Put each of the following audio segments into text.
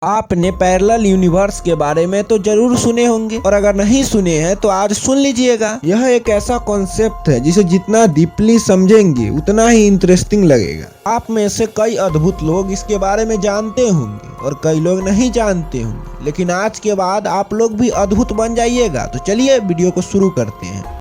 आपने parallel universe के बारे में तो जरूर सुने होंगे और अगर नहीं सुने हैं तो आज सुन लीजिएगा। यह एक ऐसा कॉन्सेप्ट है जिसे जितना डीपली समझेंगे उतना ही इंटरेस्टिंग लगेगा। आप में से कई अद्भुत लोग इसके बारे में जानते होंगे और कई लोग नहीं जानते होंगे, लेकिन आज के बाद आप लोग भी अद्भुत बन जाइएगा। तो चलिए वीडियो को शुरू करते हैं।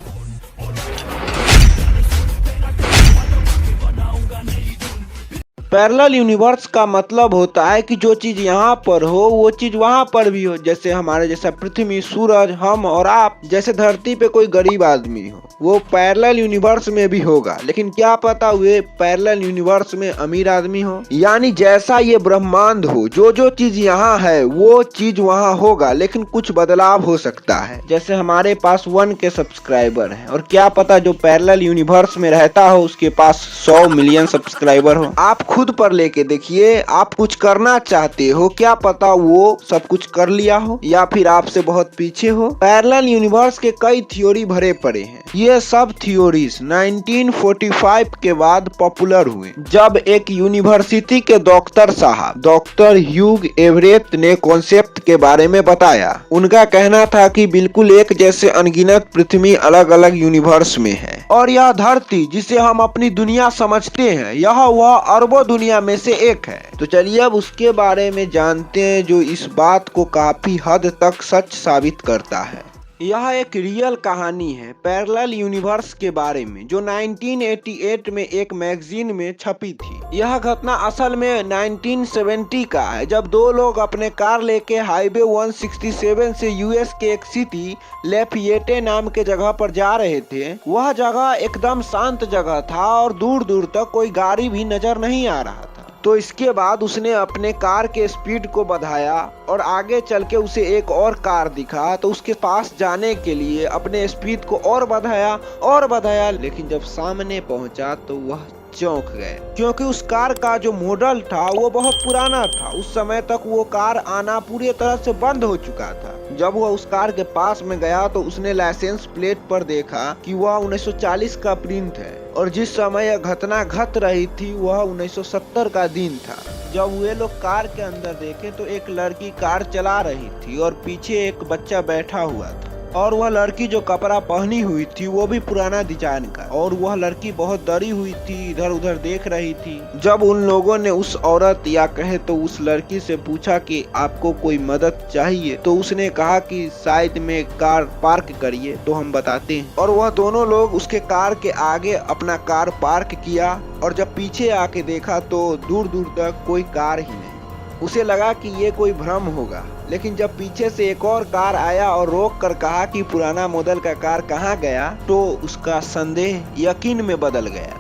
पैरेलल यूनिवर्स का मतलब होता है कि जो चीज यहाँ पर हो वो चीज वहाँ पर भी हो। जैसे हमारे जैसा पृथ्वी, सूरज, हम और आप जैसे धरती पे कोई गरीब आदमी हो, वो पैरेलल यूनिवर्स में भी होगा। लेकिन क्या पता वे पैरेलल यूनिवर्स में अमीर आदमी हो। यानी जैसा ये ब्रह्मांड हो, जो जो चीज यहाँ है वो चीज वहाँ होगा, लेकिन कुछ बदलाव हो सकता है। जैसे हमारे पास 1K सब्सक्राइबर है और क्या पता जो पैरेलल यूनिवर्स में रहता हो उसके पास 100 मिलियन सब्सक्राइबर हो। आप खुद पर लेके देखिए, आप कुछ करना चाहते हो, क्या पता वो सब कुछ कर लिया हो या फिर आपसे बहुत पीछे हो। पैरेलल यूनिवर्स के कई थ्योरी भरे पड़े हैं। ये सब थ्योरीज 1945 के बाद पॉपुलर हुए, जब एक यूनिवर्सिटी के डॉक्टर साहब डॉक्टर ह्यूग एवरेट ने कॉन्सेप्ट के बारे में बताया। उनका कहना था कि बिल्कुल एक जैसे अनगिनत पृथ्वी अलग अलग यूनिवर्स में है और यह धरती जिसे हम अपनी दुनिया समझते हैं, यह वह अरबों दुनिया में से एक है। तो चलिए अब उसके बारे में जानते हैं जो इस बात को काफी हद तक सच साबित करता है। यह एक रियल कहानी है पैरेलल यूनिवर्स के बारे में, जो 1988 में एक मैगजीन में छपी थी। यह घटना असल में 1970 का है, जब दो लोग अपने कार लेके हाईवे 167 से यूएस के एक सिटी लैफिएटे नाम के जगह पर जा रहे थे। वह जगह एकदम शांत जगह था और दूर दूर तक कोई गाड़ी भी नजर नहीं आ रहा था। तो इसके बाद उसने अपने कार के स्पीड को बढ़ाया और आगे चल के उसे एक और कार दिखा, तो उसके पास जाने के लिए अपने स्पीड को और बढ़ाया, लेकिन जब सामने पहुंचा तो वह चौंक गए, क्योंकि उस कार का जो मॉडल था वो बहुत पुराना था। उस समय तक वो कार आना पूरी तरह से बंद हो चुका था। जब वह उस कार के पास में गया तो उसने लाइसेंस प्लेट पर देखा कि वह 1940 का प्रिंट है और जिस समय यह घटना घट रही थी वह 1970 का दिन था। जब वे लोग कार के अंदर देखे तो एक लड़की कार चला रही थी और पीछे एक बच्चा बैठा हुआ था, और वह लड़की जो कपड़ा पहनी हुई थी वो भी पुराना डिजाइन का, और वह लड़की बहुत डरी हुई थी, इधर उधर देख रही थी। जब उन लोगों ने उस औरत या कहे तो उस लड़की से पूछा कि आपको कोई मदद चाहिए, तो उसने कहा कि साइड में कार पार्क करिए तो हम बताते हैं। और वह दोनों लोग उसके कार के आगे अपना कार पार्क किया और जब पीछे आके देखा तो दूर दूर तक कोई कार ही नहीं। उसे लगा कि ये कोई भ्रम होगा, लेकिन जब पीछे से एक और कार आया और रोक कर कहा कि पुराना मॉडल का कार कहाँ गया, तो उसका संदेह यकीन में बदल गया।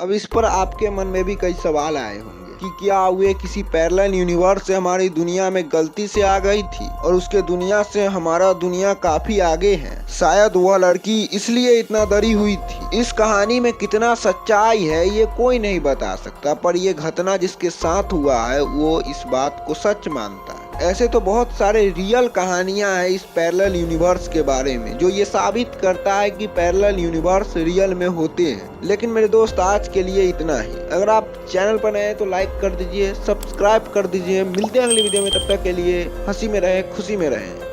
अब इस पर आपके मन में भी कई सवाल आए होंगे कि क्या वे किसी पैरेलल यूनिवर्स से हमारी दुनिया में गलती से आ गई थी और उसके दुनिया से हमारा दुनिया काफी आगे है। शायद वह लड़की इसलिए इतना डरी हुई थी। इस कहानी में कितना सच्चाई है ये कोई नहीं बता सकता, पर यह घटना जिसके साथ हुआ है वो इस बात को सच मानता है। ऐसे तो बहुत सारे रियल कहानियां हैं इस पैरेलल यूनिवर्स के बारे में, जो ये साबित करता है कि पैरेलल यूनिवर्स रियल में होते हैं। लेकिन मेरे दोस्त आज के लिए इतना ही। अगर आप चैनल पर नए हैं तो लाइक कर दीजिए, सब्सक्राइब कर दीजिए। मिलते हैं अगली वीडियो में, तब तक के लिए हंसी में रहें, खुशी में रहें।